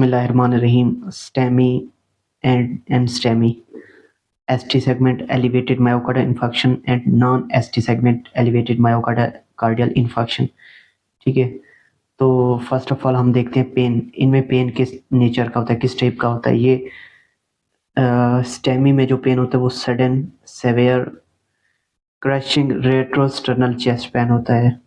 बिस्मिल्लाहिर्रहमानिर्रहीम। STEMI and STEMI, ST segment elevated myocardial infarction and non-ST segment elevated myocardial infarction। ठीक है, तो first of all हम देखते हैं पेन। इनमें पेन किस नेचर का होता है, किस टाइप का होता है। ये STEMI में जो पेन होता है वो sudden severe crushing retrosternal chest pain होता है,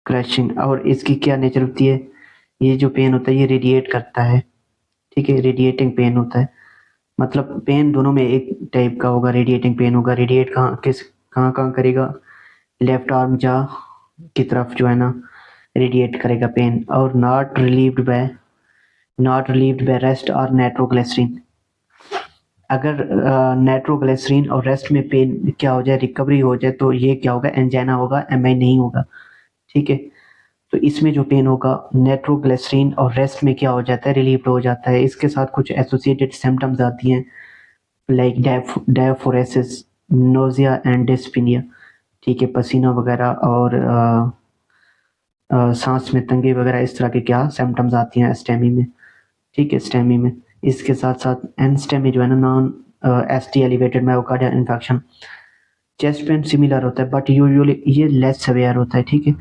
क्रशिंग। और इसकी क्या नेचर होती है, ये जो पेन होता है ये रेडिएट करता है। ठीक है, रेडिएटिंग पेन होता है, मतलब पेन दोनों में एक टाइप का होगा, रेडिएटिंग पेन होगा। रेडिएट कहाँ करेगा, लेफ्ट आर्म जा की तरफ जो है ना रेडिएट करेगा पेन। और नॉट रिलीव्ड बाय रेस्ट और नाइट्रोग्लिसरीन। अगर नाइट्रोग्लिसरीन और रेस्ट में पेन क्या हो जाए, रिकवरी हो जाए, तो ये क्या होगा, एंजाइना होगा, एमआई नहीं होगा। ठीक है, तो इसमें जो पेन होगा नाइट्रोग्लिसरीन और रेस्ट में क्या हो जाता है, रिलीव हो जाता है। इसके साथ कुछ एसोसिएटेड सिम्टम्स आती हैं लाइक डायफोरेसिस, नोजिया एंड डिस्पीनिया। ठीक है, पसीना वगैरह और सांस में तंगी वगैरह, इस तरह के क्या सिम्टम्स आती हैं STEMI में। ठीक है, STEMI में इसके साथ साथ NSTEMI जो है ना, non ST elevated myocardial infection. Chest pain similar होता है बट यूजुअली ये लेस सेवियर होता है। ठीक है,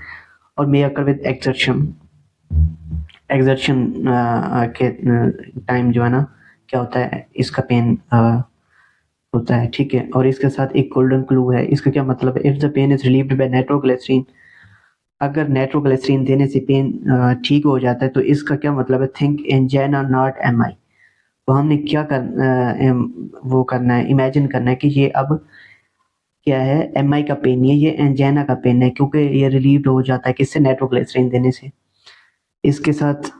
और मे अकर विद एक्सर्शन के टाइम जो है ना क्या होता है, इसका पेन होता है। ठीक है, और इसके साथ एक गोल्डन क्लू है। इसका क्या मतलब है, if the pain is relieved by nitroglycerin, अगर नाइट्रोग्लिसरीन देने से पेन ठीक हो जाता है तो इसका क्या मतलब है, थिंक एंजाइना नॉट एमआई। तो हमने क्या वो करना है, इमेजिन करना है कि ये अब क्या है, एमआई का पेन नहीं है, ये एंजाइना का पेन है, क्योंकि ये रिलीव्ड हो जाता है किससे, नाइट्रोग्लिसरीन देने से। इसके साथ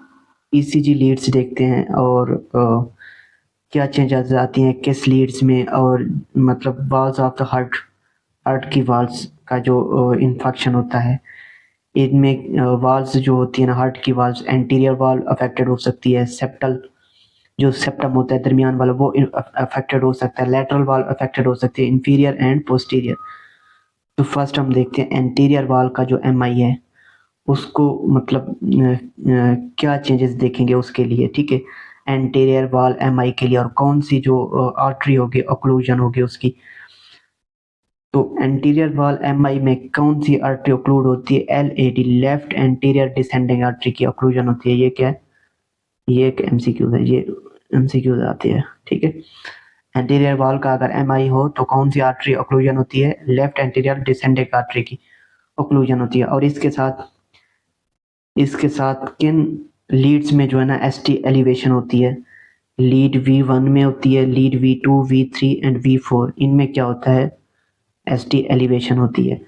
ECG लीड्स देखते हैं और क्या चेंजेस आती हैं किस लीड्स में, और मतलब वाल्स ऑफ द हार्ट की वाल्स का जो इन्फेक्शन होता है, इनमें वाल्स जो होती है ना, हार्ट की वाल्स, एंटीरियर वाल अफेक्टेड हो सकती है, सेप्टल जो सेप्टम होता है दरमियान वाला वो अफेक्टेड हो सकता है, लैटरल वाल अफेक्टेड हो सकती है, इंफीरियर एंड पोस्टीरियर। तो फर्स्ट हम देखते हैं एंटीरियर वाल का जो MI है उसको, मतलब क्या चेंजेस देखेंगे उसके लिए। ठीक है, एंटीरियर वाल MI के लिए, और कौन सी जो आर्टरी होगी, ऑक्लूजन होगी उसकी। तो एंटीरियर वाल MI में कौन सी आर्टरी ऑक्लूड होती है, LAD, left anterior descending artery की ऑक्लूजन होती है। ये क्या है, ये एक MCQ है, ये MCQ आती है। ठीक है, एंटीरियर वाल का अगर MI हो तो कौन सी आर्टरी ऑक्लूजन होती है, लेफ्ट एंटीरियर डिसेंडिंग आर्टरी की ऑक्लूजन होती है। और इसके साथ किन लीड्स में जो है ना ST एलिवेशन होती है, लीड V1 में होती है, lead V2, V3 and V4, इनमें क्या होता है, ST एलिवेशन होती है।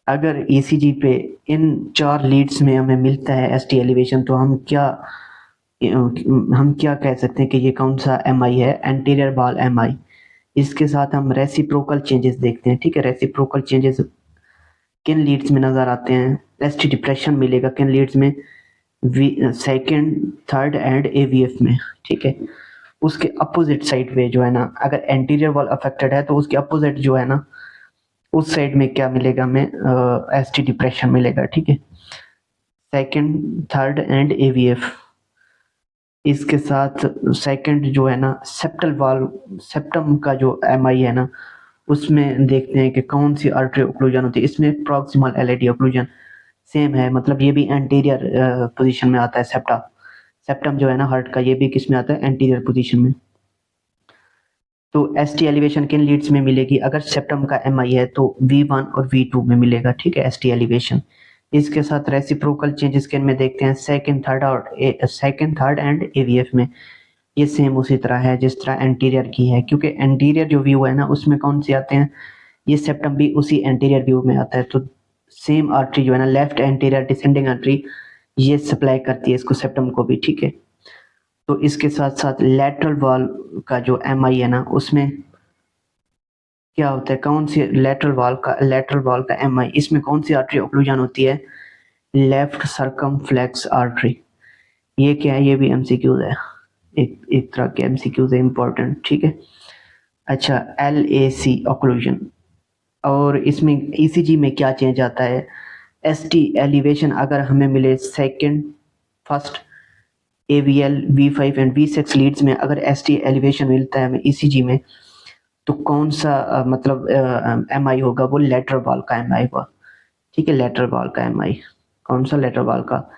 अगर ECG पे इन 4 लीड्स में हमें मिलता है ST एलिवेशन, तो हम क्या कह सकते हैं कि ये कौन सा MI है, एंटीरियर वाल MI। इसके साथ हम रेसिप्रोकल चेंजेस देखते हैं। ठीक है, रेसिप्रोकल चेंजेस किन लीड्स में नजर आते हैं, ST डिप्रेशन मिलेगा किन लीड्स में, सेकंड, थर्ड एंड AVF में। ठीक है, उसके अपोजिट साइड पे जो है ना, अगर एंटीरियर वॉल अफेक्टेड है तो उसके अपोजिट जो है ना उस साइड में क्या मिलेगा हमें, ST डिप्रेशन मिलेगा। ठीक है, सेकंड, थर्ड एंड AVF। इसके साथ सेकंड जो है ना, सेप्टम का जो MI है ना, उसमें देखते हैं कि कौन सी आर्टरी ऑक्लूजन होती है। इसमें प्रॉक्सिमल LAD ऑक्लूजन सेम है, मतलब ये भी एंटीरियर पोजीशन में आता है। सेप्टम जो है ना हार्ट का, ये भी किस में आता है, एंटीरियर पोजीशन में। तो ST एलिवेशन किन लीड्स में मिलेगी, अगर सेप्टम का MI है तो V1 और V2 में मिलेगा। ठीक है, ST एलिवेशन। इसके साथ रेसिप्रोकल चेंजेस किन में देखते हैं, सेकंड, थर्ड एंड AVF में। ये सेम उसी तरह है जिस तरह एंटीरियर की है, क्योंकि एंटीरियर जो व्यू है ना उसमें कौन से आते हैं, ये सेप्टम भी उसी एंटीरियर व्यू में आता है। तो सेम आर्टरी जो है ना, लेफ्ट एंटीरियर डिसेंडिंग आर्टरी, ये सप्लाई करती है इसको, सेप्टम को भी। ठीक है, तो इसके साथ साथ लेटरल वॉल का जो MI है ना, उसमें क्या होता है, कौन सी लेटरल वॉल का MI, इसमें कौन सी आर्टरी ऑक्लूजन होती है, लेफ्ट सर्कमफ्लेक्स आर्टरी। ये क्या है, ये भी MCQ है, एक तरह के MCQ है, इंपॉर्टेंट। ठीक है, अच्छा, LAC ऑक्लूजन। और इसमें ECG में क्या चेंज आता है, ST एलिवेशन अगर हमें मिले first AVL, V5 and V6 Leeds में अगर ST एलिवेशन मिलता है हमें ECG में, तो कौन सा मतलब MI होगा, वो लेटरल वॉल का MI होगा, ठीक है, लेटरल वॉल का MI। कौन सा? लेटरल वॉल का।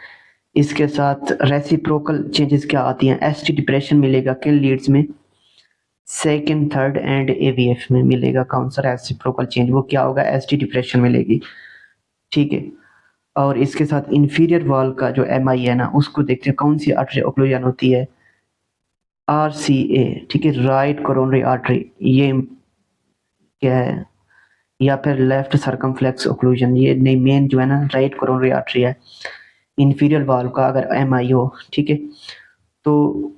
इसके साथ रेसिप्रोकल चेंजेस क्या आती हैं? ST डिप्रेशन मिलेगा किन लीड्स में? सेकंड, थर्ड एंड AVF में मिलेगा। कौन सा रेसिप्रोकल चेंज? वो क्या होगा? ST डिप्रेशन मिलेगी, ठीक है। और इसके साथ इंफीरियर वॉल का जो MI है ना, उसको देखते हैं कौन सी आर्टरी ओक्लूजन होती है? RCA, ठीक है, राइट कोरोनरी आर्टरी। ये क्या है? या फिर लेफ्ट सर्कमफ्लेक्स ओक्लूजन। ये नहीं, मेन जो है ना राइट कोरोनरी आर्टरी है। इंफीरियर वॉल का अगर MI हो, ठीक है, तो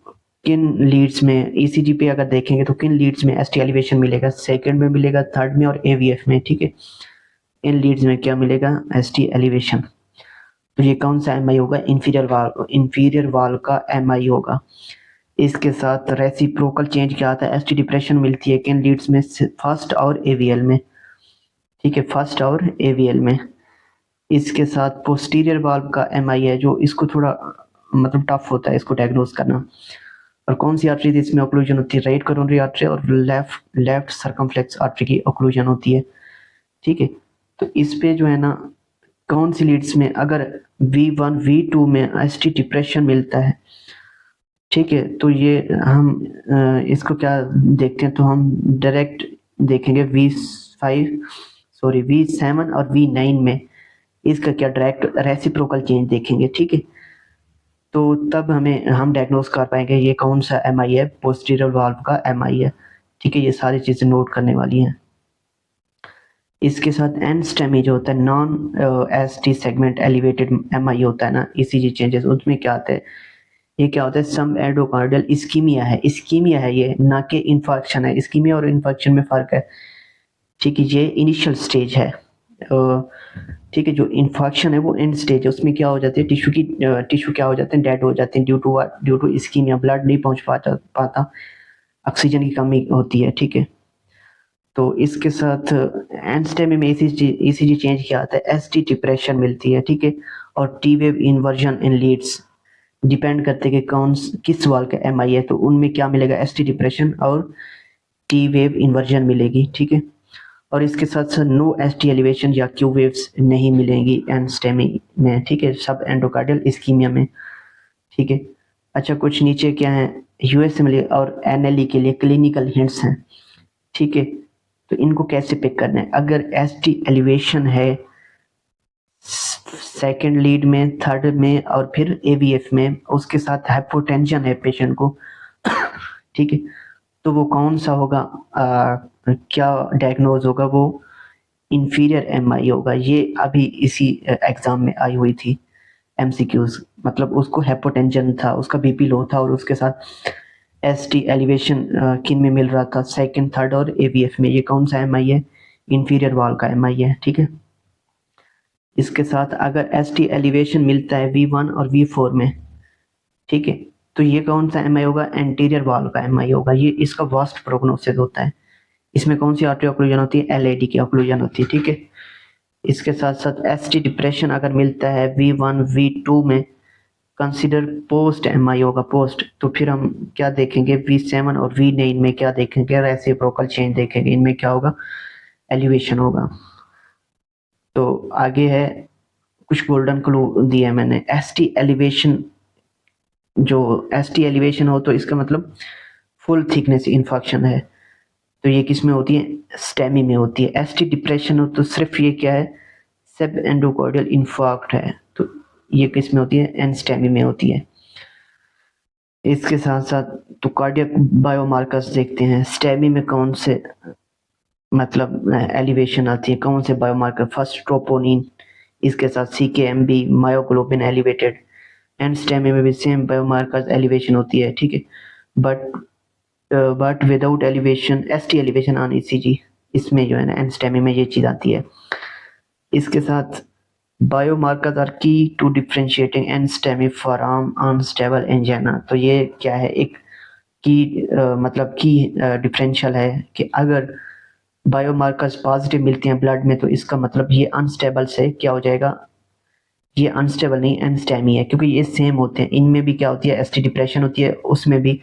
किन लीड्स में ECG पे अगर देखेंगे तो किन लीड्स में ST एलिवेशन मिलेगा? सेकंड में मिलेगा, थर्ड में और AVF में, ठीक है। इन लीड्स में क्या मिलेगा? ST elevation. तो ये कौन सा MI होगा? इंफीरियर वॉल का MI होगा। इसके साथ रेसिप्रोकल चेंज क्या आता है? ST डिप्रेशन मिलती है किन लीड्स में? फर्स्ट और AVL में, ठीक है, फर्स्ट और AVL में। इसके साथ पोस्टीरियर वाल्व का MI है, जो इसको थोड़ा मतलब टफ होता है इसको डायग्नोज करना। और कौन सी आर्टरी थी इसमें ओक्लूजन होती है? राइट कोरोनरी आर्टरी और लेफ्ट सर्कमफ्लेक्स आर्टरी की ओक्लूजन होती है, ठीक है। तो इस पे जो है ना, कौन सी लीड्स में अगर V1 V2 में ST डिप्रेशन मिलता है, ठीक है, तो ये हम इसको क्या देखते हैं, तो हम डायरेक्ट देखेंगे V7 और V9 में इसका क्या डायरेक्ट रेसिप्रोकल चेंज देखेंगे, ठीक है। तो तब हम डायग्नोज कर पाएंगे ये कौन सा MI है, पोस्टीरियर वाल्व का MI है, ठीक है। ये सारी चीज़ें नोट करने वाली हैं। इसके साथ एंड स्टेमी जो होता है, non ST segment elevated MI होता है ना, ECG चेंजेस, उसमें क्या आता है? ये क्या होता है? सम एंडोकार्डियल इस्कीमिया है ये, ना कि इन्फेक्शन है। इस्कीमिया और इन्फेक्शन में फ़र्क है, ठीक है। ये इनिशियल स्टेज है, ठीक है। जो इन्फेक्शन है वो एंड स्टेज है, उसमें क्या हो जाती है? टिश्यू क्या हो जाते हैं? डेड हो जाते हैं ड्यू टू इस्कीमिया। ब्लड नहीं पहुंच पाता, ऑक्सीजन की कमी होती है, ठीक है। तो इसके साथ एंड स्टेज में ECG चेंज क्या आता है? ST डिप्रेशन मिलती है, ठीक है। और T वेव इन्वर्जन इन लीड्स डिपेंड करते हैं कि किस वाल का MI है, तो उनमें क्या मिलेगा? ST डिप्रेशन और T वेव इन्वर्जन मिलेगी, ठीक है। और इसके साथ साथ नो ST एलिवेशन या Q वेव्स नहीं मिलेंगी एंड स्टेमी में, ठीक है, सब एंडोकार्डियल इस्कीमिया में, ठीक है। अच्छा, कुछ नीचे क्या है? USMLE और NLE के लिए क्लिनिकल हिंट्स हैं, ठीक है। तो इनको कैसे पिक करना है? अगर ST एलिवेशन है सेकेंड लीड में, थर्ड में और फिर AVF में, उसके साथ हाइपोटेंशन है पेशेंट को, ठीक है, तो वो कौन सा होगा? क्या डायग्नोज होगा? वो इंफीरियर MI होगा। ये अभी इसी एग्जाम में आई हुई थी MCQs। मतलब उसको हाइपोटेंशन था, उसका BP लो था और उसके साथ ST एलिवेशन किन में मिल रहा था? सेकंड, थर्ड और AVF में। ये कौन सा MI है? इंफीरियर वॉल का MI है, ठीक है। इसके साथ अगर ST एलिवेशन मिलता है V1 और V4 में, ठीक है, तो ये कौन सा MI होगा? एंटीरियर वॉल का MI होगा। ये इसका वर्स्ट प्रोग्नोसिस होता है। इसमें कौन सी आर्टरी ओक्लूजन होती है? LAD की ओक्लूजन होती है, ठीक है। इसके साथ साथ ST डिप्रेशन अगर मिलता है V1 V2 में, कंसिडर पोस्ट MI होगा, पोस्ट। तो फिर हम क्या देखेंगे? V7 और V9 में क्या देखेंगे? रेसिप्रोकल चेंज देखेंगे। इनमें क्या होगा? एलिवेशन होगा। तो आगे है, कुछ गोल्डन क्लू दिया मैंने। ST एलिवेशन हो तो इसका मतलब फुल थिकनेस इन्फेक्शन है, तो ये किस में होती है? स्टेमी में होती है। ST डिप्रेशन हो तो सिर्फ ये क्या है? सब एंडोकार्डियल इन्फार्क्ट है, तो ये किस में होती है? एंड स्टेमी में होती है। इसके साथ साथ तो कार्डियक बायोमार्कर्स देखते हैं। स्टेमी में कौन से मतलब एलिवेशन आती है? कौन से बायोमार्कर? फर्स्ट ट्रोपोनिन, इसके साथ CKMB, myoglobin elevated. And STEMI में भी सेम बायोमार्कर्स एलिवेशन होती है, ठीक है। But without elevation, ST elevation on ECG, इसमें जो है ना एंड स्टेमी में ये चीज़ आती है। इसके साथ biomarkers are key to differentiating and STEMI from unstable angina. तो ये क्या है? एक मतलब की डिफरेंशियल है कि अगर बायोमार्कर्स पॉजिटिव मिलती हैं ब्लड में, तो इसका मतलब ये अनस्टेबल से क्या हो जाएगा? ये अनस्टेबल नहीं एनस्टेमी है, क्योंकि ये सेम होते हैं। इनमें भी क्या होती है, एसटी डिप्रेशन होती है, उसमें भी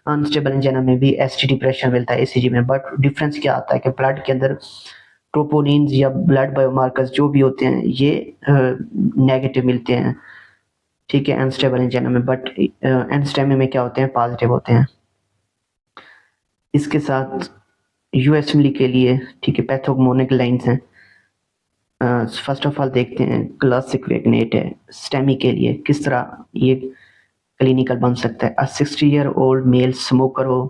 अनस्टेबल एंजाइना में भी एसटी डिप्रेशन मिलता है ईसीजी में। बट डिफरेंस क्या आता है कि ब्लड के अंदर ट्रोपोनिन्स या ब्लड बायोमार्कर्स जो भी होते हैं ये नेगेटिव मिलते हैं, ठीक है, अनस्टेबल एंजाइना में। बट एनस्टेमी में क्या होते हैं, पॉजिटिव होते हैं। इसके साथ यूएसएमली के लिए, ठीक है, पैथोगनोमिक लाइंस हैं। फर्स्ट ऑफ ऑल देखते हैं क्लासिक वेगनेट है स्टेमी के लिए किस तरह ये क्लिनिकल बन सकता है। 60 ईयर ओल्ड मेल स्मोकर हो,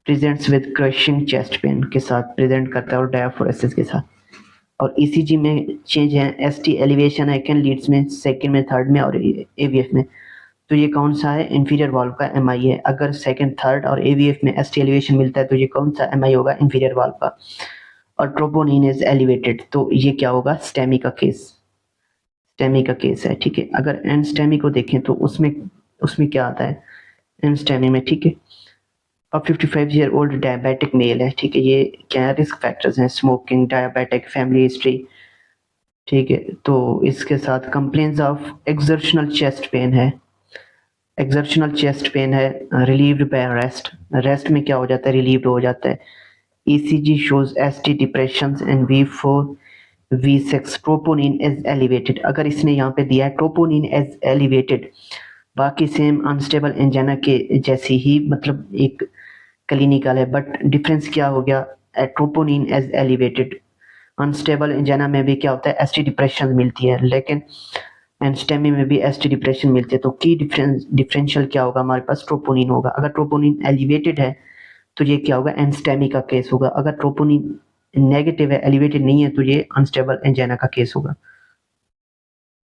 presents with crushing chest pain के साथ प्रेजेंट करता है और डायफोरेसिस के साथ। और ईसीजी में चेंज है, एसटी एलिवेशन है कैन लीड्स में, सेकंड में, थर्ड में और एवीएफ में। तो ये कौन सा है, इंफीरियर वाल्व का एमआई है। अगर सेकंड, थर्ड और एवीएफ में एसटी एलिवेशन मिलता है तो ये कौन सा एमआई होगा, इंफीरियर वाल्व का। और ट्रोपोनिन इज एलिवेटेड तो ये क्या होगा, स्टेमी का केस, स्टेमी का केस है, ठीक है। अगर एंड स्टेमी को देखें तो उसमें क्या आता है एंड स्टेमी में, ठीक है। अब 55 ईयर ओल्ड डायबिटिक मेल है, ठीक है। ये क्या रिस्क फैक्टर्स हैं, स्मोकिंग, डायबिटिक, फैमिली हिस्ट्री, ठीक है। तो इसके साथ complaints of exertional chest pain है, एक्सर्शनल चेस्ट पेन है, रिलीव्ड बाय रेस्ट, रेस्ट में क्या हो जाता है, रिलीव्ड हो जाता है। ECG shows ST depression and V4 V6 troponin is elevated. अगर इसने यहाँ पे दिया है ट्रोपोनिन इज एलिवेटेड, बाकी सेम अनस्टेबल एंजाइना के जैसी ही मतलब एक क्लिनिकल है, बट डिफरेंस क्या हो गया, troponin as elevated. Unstable angina में भी क्या होता है, एसटी डिप्रेशन मिलती है, लेकिन एंस्टेमी में भी एसटी डिप्रेशन मिलती है। तो की डिफरेंशियल क्या होगा, हमारे पास ट्रोपोनिन होगा। अगर ट्रोपोनिन एलिवेटेड है तो ये क्या होगा, एंस्टेमी का केस होगा। अगर ट्रोपोनिन नेगेटिव है, एलिवेटेड नहीं है, तो ये अनस्टेबल एंजाइना का केस होगा।